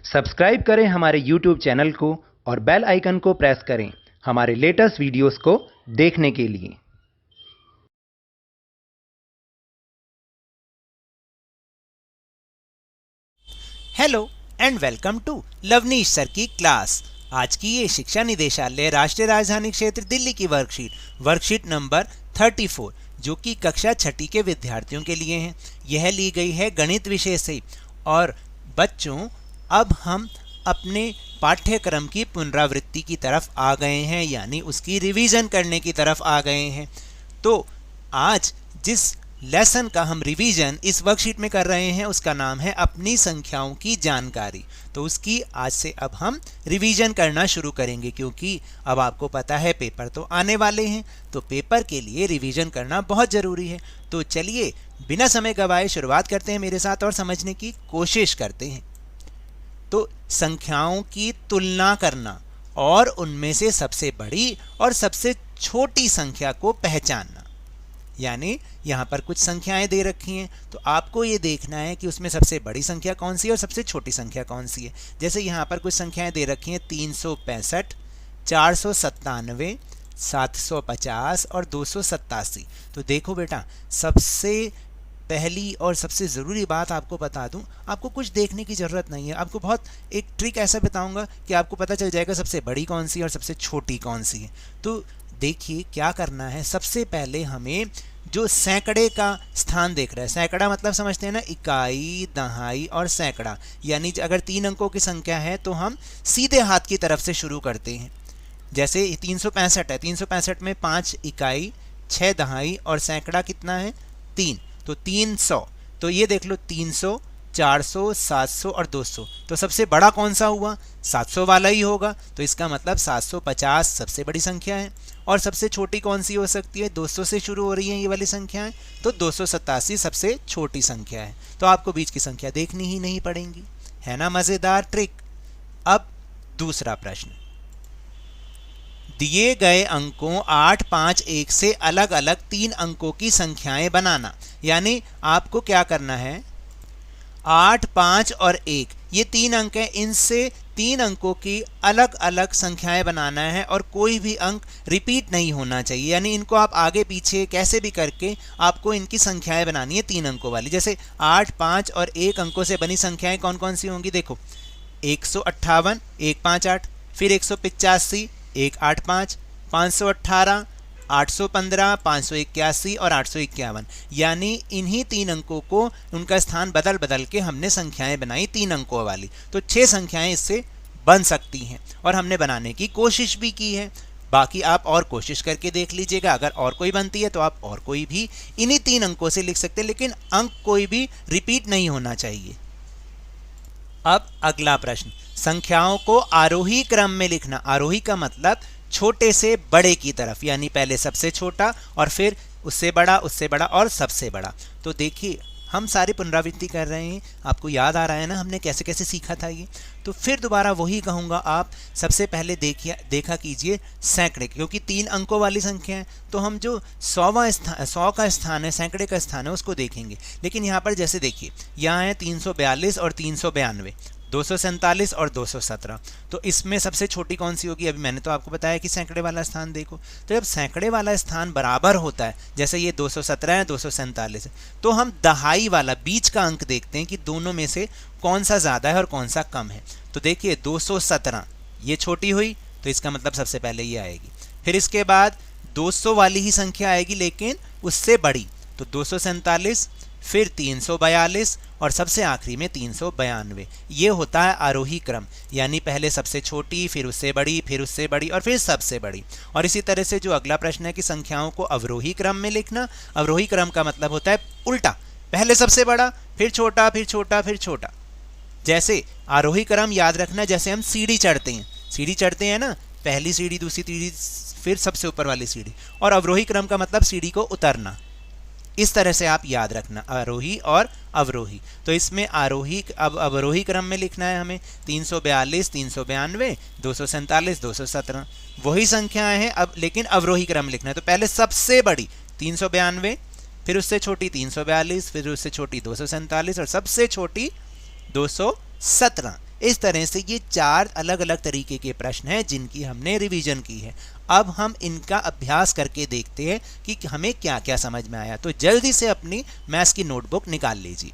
Subscribe करें हमारे YouTube channel को और बेल आइकन को प्रेस करें हमारे लेटेस्ट वीडियोस को देखने के लिए। Hello and welcome to Lavneesh sir की क्लास। आज की ये शिक्षा निदेशालय राष्ट्रीय राजधानी क्षेत्र दिल्ली की वर्कशीट नंबर 34 जो कि कक्षा छठी के विद्यार्थियों के लिए है। यह ली गई है गणित विषय से। और बच्चों, अब हम अपने पाठ्यक्रम की पुनरावृत्ति की तरफ आ गए हैं, यानी उसकी रिवीजन करने की तरफ आ गए हैं। तो आज जिस लेसन का हम रिवीजन इस वर्कशीट में कर रहे हैं उसका नाम है अपनी संख्याओं की जानकारी। तो उसकी आज से अब हम रिवीजन करना शुरू करेंगे, क्योंकि अब आपको पता है पेपर तो आने वाले हैं, तो पेपर के लिए रिवीजन करना बहुत ज़रूरी है। तो चलिए बिना समय गवाए शुरुआत करते हैं मेरे साथ और समझने की कोशिश करते हैं। तो संख्याओं की तुलना करना और उनमें से सबसे बड़ी और सबसे छोटी संख्या को पहचानना, यानी यहाँ पर कुछ संख्याएं दे रखी हैं तो आपको ये देखना है कि उसमें सबसे बड़ी संख्या कौन सी है और सबसे छोटी संख्या कौन सी है। जैसे यहाँ पर कुछ संख्याएं दे रखी हैं 365, 497, 750 और 287। तो देखो बेटा, सबसे पहली और सबसे ज़रूरी बात आपको बता दूं, आपको कुछ देखने की ज़रूरत नहीं है। आपको बहुत एक ट्रिक ऐसा बताऊंगा कि आपको पता चल जाएगा सबसे बड़ी कौन सी है और सबसे छोटी कौन सी है। तो देखिए क्या करना है। सबसे पहले हमें जो सैकड़े का स्थान देख रहा है, सैकड़ा मतलब समझते हैं ना, इकाई, दहाई और सैकड़ा, यानी अगर 3 अंकों की संख्या है तो हम सीधे हाथ की तरफ से शुरू करते हैं। जैसे 365 है, 365 में 5 इकाई, 6 दहाई और सैकड़ा कितना है 3, तो 300। तो ये देख लो 300, 400, 700 और 200। तो सबसे बड़ा कौन सा हुआ? 700 वाला ही होगा। तो इसका मतलब 750 सबसे बड़ी संख्या है। और सबसे छोटी कौन सी हो सकती है? 200 से शुरू हो रही है ये वाली संख्याएं, तो 287 सबसे छोटी संख्या है। तो आपको बीच की संख्या देखनी ही नहीं पड़ेगी, है ना मज़ेदार ट्रिक। अब दूसरा प्रश्न, दिए गए अंकों 8, 5, 1 से अलग अलग 3 अंकों की संख्याएं बनाना। यानी आपको क्या करना है, 8, 5 और 1 ये 3 अंक हैं, इनसे 3 अंकों की अलग अलग संख्याएं बनाना है और कोई भी अंक रिपीट नहीं होना चाहिए। यानी इनको आप आगे पीछे कैसे भी करके आपको इनकी संख्याएं बनानी है 3 अंकों वाली। जैसे 8, 5 और 1 अंकों से बनी संख्याएं कौन कौन सी होंगी? देखो 158, 158, फिर 185, 185, 518, 815, 581 और 851। यानी इन्हीं 3 अंकों को उनका स्थान बदल बदल के हमने संख्याएं बनाई 3 अंकों वाली। तो 6 संख्याएं इससे बन सकती हैं और हमने बनाने की कोशिश भी की है। बाकी आप और कोशिश करके देख लीजिएगा, अगर और कोई बनती है तो आप और कोई भी इन्हीं 3 अंकों से लिख सकते हैं, लेकिन अंक कोई भी रिपीट नहीं होना चाहिए। अब अगला प्रश्न, संख्याओं को आरोही क्रम में लिखना। आरोही का मतलब छोटे से बड़े की तरफ, यानी पहले सबसे छोटा और फिर उससे बड़ा और सबसे बड़ा। तो देखिए हम सारी पुनरावृत्ति कर रहे हैं, आपको याद आ रहा है ना हमने कैसे कैसे सीखा था ये। तो फिर दोबारा वही कहूँगा, आप सबसे पहले देखा कीजिए सैकड़े, क्योंकि 3 अंकों वाली संख्या है तो हम जो 100 का स्थान है, सैकड़े का स्थान है, उसको देखेंगे। लेकिन यहाँ पर जैसे देखिए, यहाँ है 342 और 392, 247 और 217। तो इसमें सबसे छोटी कौन सी होगी? अभी मैंने तो आपको बताया कि सैकड़े वाला स्थान देखो। तो जब सैकड़े वाला स्थान बराबर होता है, जैसे ये 217 है, 247 है, तो हम दहाई वाला बीच का अंक देखते हैं कि दोनों में से कौन सा ज़्यादा है और कौन सा कम है। तो देखिए 217 ये छोटी हुई, तो इसका मतलब सबसे पहले ये आएगी। फिर इसके बाद 200 वाली ही संख्या आएगी लेकिन उससे बड़ी, तो 247, फिर 342 और सबसे आखिरी में 392। ये होता है आरोही क्रम, यानी पहले सबसे छोटी, फिर उससे बड़ी, फिर उससे बड़ी और फिर सबसे बड़ी। और इसी तरह से जो अगला प्रश्न है कि संख्याओं को अवरोही क्रम में लिखना। अवरोही क्रम का मतलब होता है उल्टा, पहले सबसे बड़ा, फिर छोटा, फिर छोटा, फिर छोटा। जैसे आरोही क्रम याद रखना, जैसे हम सीढ़ी चढ़ते हैं ना, पहली सीढ़ी, दूसरी सीढ़ी, फिर सबसे ऊपर वाली सीढ़ी। और अवरोही क्रम का मतलब सीढ़ी को उतरना। इस तरह से आप याद रखना, आरोही और अवरोही। तो इसमें आरोही अब अवरोही क्रम में लिखना है हमें 342, 392, 247, 217 वही संख्याएं हैं अब, लेकिन अवरोही क्रम में लिखना है। तो पहले सबसे बड़ी 392, फिर उससे छोटी 342, फिर उससे छोटी 247 और सबसे छोटी 217। इस तरह से ये 4 अलग अलग तरीके के प्रश्न हैं जिनकी हमने रिवीजन की है। अब हम इनका अभ्यास करके देखते हैं कि हमें क्या क्या समझ में आया। तो जल्दी से अपनी मैथ्स की नोटबुक निकाल लीजिए।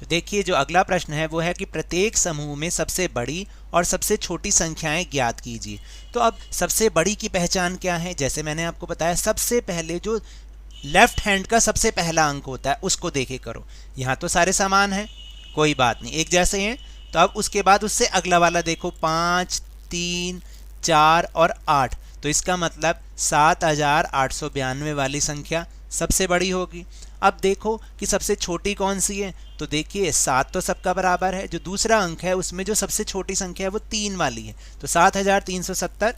तो देखिए, जो अगला प्रश्न है वो है कि प्रत्येक समूह में सबसे बड़ी और सबसे छोटी संख्याएं ज्ञात कीजिए। तो अब सबसे बड़ी की पहचान क्या है? जैसे मैंने आपको बताया, सबसे पहले जो लेफ्ट हैंड का सबसे पहला अंक होता है उसको देखे करो। यहाँ तो सारे समान हैं, कोई बात नहीं, एक जैसे हैं। तो अब उसके बाद उससे अगला वाला देखो, 5, 3, 4 और 8। तो इसका मतलब 7892 वाली संख्या सबसे बड़ी होगी। अब देखो कि सबसे छोटी कौन सी है। तो देखिए 7 तो सबका बराबर है। जो दूसरा अंक है उसमें जो सबसे छोटी संख्या है वो 3 वाली है। तो 7370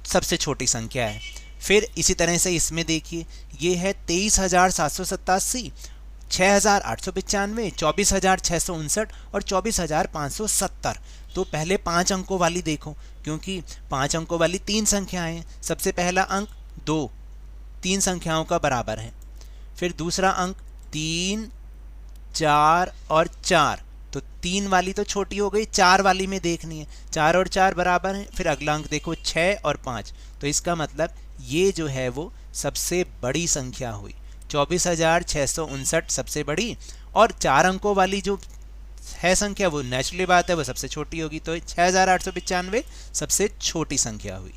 सबसे छोटी संख्या है। फिर इसी तरह से इसमें देखिए, ये है 23787, 6895, 24659 और 24570। तो पहले 5 अंकों वाली देखो, क्योंकि 5 अंकों वाली 3 संख्याएं हैं। सबसे पहला अंक 2 3 संख्याओं का बराबर है। फिर दूसरा अंक 3, 4 और 4। तो 3 वाली तो छोटी हो गई, 4 वाली में देखनी है। 4 और 4 बराबर हैं। फिर अगला अंक देखो 6 और 5। तो इसका मतलब ये जो है वो सबसे बड़ी संख्या हुई। 24659 सबसे बड़ी, और 4 अंकों वाली जो है संख्या वो नेचुरली बात है वो सबसे छोटी होगी। तो 6895 सबसे छोटी संख्या हुई।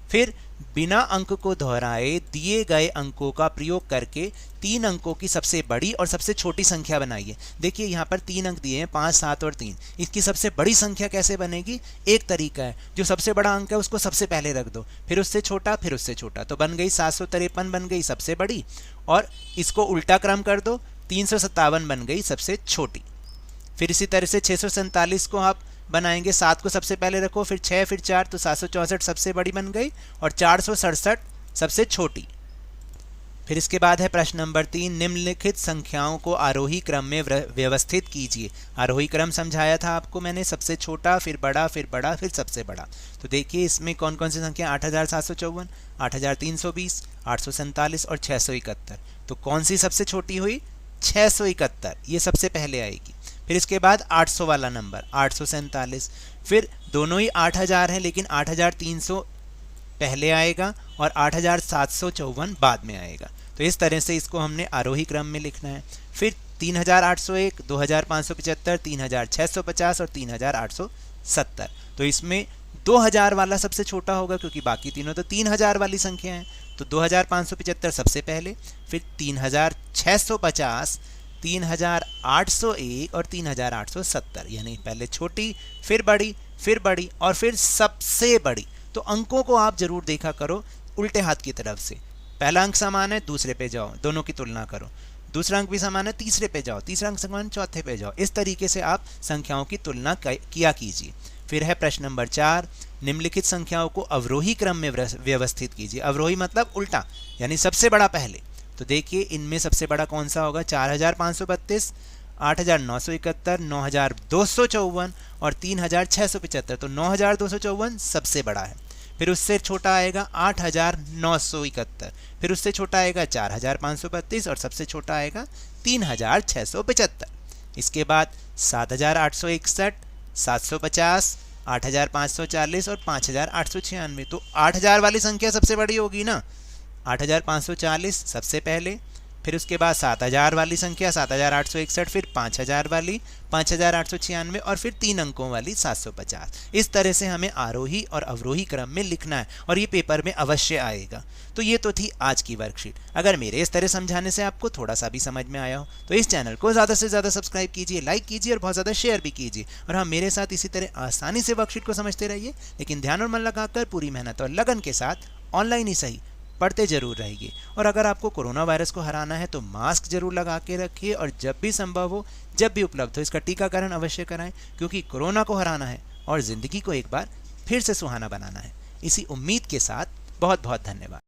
फिर बिना अंक को दोहराए दिए गए अंकों का प्रयोग करके 3 अंकों की सबसे बड़ी और सबसे छोटी संख्या बनाइए। देखिए यहाँ पर 3 अंक दिए हैं, 5, 7 और 3। इसकी सबसे बड़ी संख्या कैसे बनेगी? एक तरीका है, जो सबसे बड़ा अंक है उसको सबसे पहले रख दो, फिर उससे छोटा, फिर उससे छोटा। तो बन गई 753 बन गई सबसे बड़ी, और इसको उल्टा क्रम कर दो, 357 बन गई सबसे छोटी। फिर इसी तरह से 647 को आप बनाएंगे, 7 को सबसे पहले रखो, फिर 6, फिर 4, तो 764 सबसे बड़ी बन गई, और 467 सबसे छोटी। फिर इसके बाद है प्रश्न नंबर 3, निम्नलिखित संख्याओं को आरोही क्रम में व्यवस्थित कीजिए। आरोही क्रम समझाया था आपको मैंने, सबसे छोटा, फिर बड़ा, फिर बड़ा, फिर सबसे बड़ा। तो देखिए इसमें कौन कौन सी संख्या? 8754, 8320, 847 और 671। तो कौन सी सबसे छोटी हुई? 671, ये सबसे पहले आएगी। फिर इसके बाद 800 वाला नंबर 847। फिर दोनों ही 8000 हैं, लेकिन 8300 पहले आएगा और 8754 बाद में आएगा। तो इस तरह से इसको हमने आरोही क्रम में लिखना है। फिर 3801, 2575, 3650 और 3870। तो इसमें 2000 वाला सबसे छोटा होगा, क्योंकि बाकी तीनों तो 3000 वाली संख्या हैं। तो 2575 सबसे पहले, फिर 3650, 3801 और 3870, यानी पहले छोटी, फिर बड़ी, फिर बड़ी और फिर सबसे बड़ी। तो अंकों को आप जरूर देखा करो उल्टे हाथ की तरफ से। पहला अंक समान है, दूसरे पे जाओ, दोनों की तुलना करो। दूसरा अंक भी समान है, तीसरे पे जाओ, तीसरा अंक समान, चौथे पे जाओ। इस तरीके से आप संख्याओं की तुलना किया कीजिए। फिर है प्रश्न नंबर 4, निम्नलिखित संख्याओं को अवरोही क्रम में व्यवस्थित कीजिए। अवरोही मतलब उल्टा, यानी सबसे बड़ा पहले। तो देखिए इनमें सबसे बड़ा कौन सा होगा? 4532, 8971, 9254 और 3675। तो 9254 सबसे बड़ा है। फिर उससे छोटा आएगा 8971, फिर उससे छोटा आएगा 4532 और सबसे छोटा आएगा 3675। इसके बाद 7861, 750, 8540 और 5896। तो 8000 वाली संख्या सबसे बड़ी होगी ना, 8540 सबसे पहले। फिर उसके बाद 7000 वाली संख्या 7861, फिर 5000 वाली 5896 और फिर 3 अंकों वाली 750। इस तरह से हमें आरोही और अवरोही क्रम में लिखना है और ये पेपर में अवश्य आएगा। तो ये तो थी आज की वर्कशीट। अगर मेरे इस तरह समझाने से आपको थोड़ा सा भी समझ में आया हो तो इस चैनल को ज़्यादा से ज़्यादा सब्सक्राइब कीजिए, लाइक कीजिए और बहुत ज़्यादा शेयर भी कीजिए। और हाँ, मेरे साथ इसी तरह आसानी से वर्कशीट को समझते रहिए, लेकिन ध्यान और मन लगाकर पूरी मेहनत और लगन के साथ ऑनलाइन ही सही पढ़ते जरूर रहिए। और अगर आपको कोरोना वायरस को हराना है तो मास्क जरूर लगा के रखिए और जब भी संभव हो, जब भी उपलब्ध हो, इसका टीकाकरण अवश्य कराएं, क्योंकि कोरोना को हराना है और ज़िंदगी को एक बार फिर से सुहाना बनाना है। इसी उम्मीद के साथ बहुत बहुत धन्यवाद।